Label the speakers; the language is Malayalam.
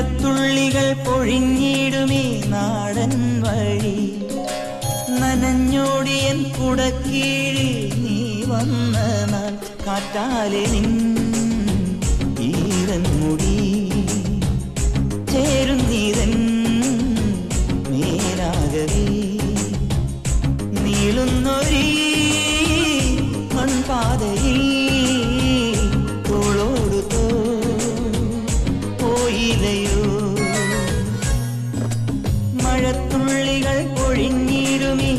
Speaker 1: മഴത്തുള്ളികൾ പൊഴിഞ്ഞിടുമീ നാടൻ വഴി നനഞ്ഞോടിയൻ കുടക്കീഴിൽ നീ വന്ന നാൾ കാറ്റാലെ നിൻ ഈരൻ മുടി ചേരുന്നീതൻ മേലാകവേ നീളുന്നൊരീ മൺപാതയിൽ തോളോടു പോയില്ലയോ മഴത്തുള്ളികൾ പൊഴിഞ്ഞിരുമീ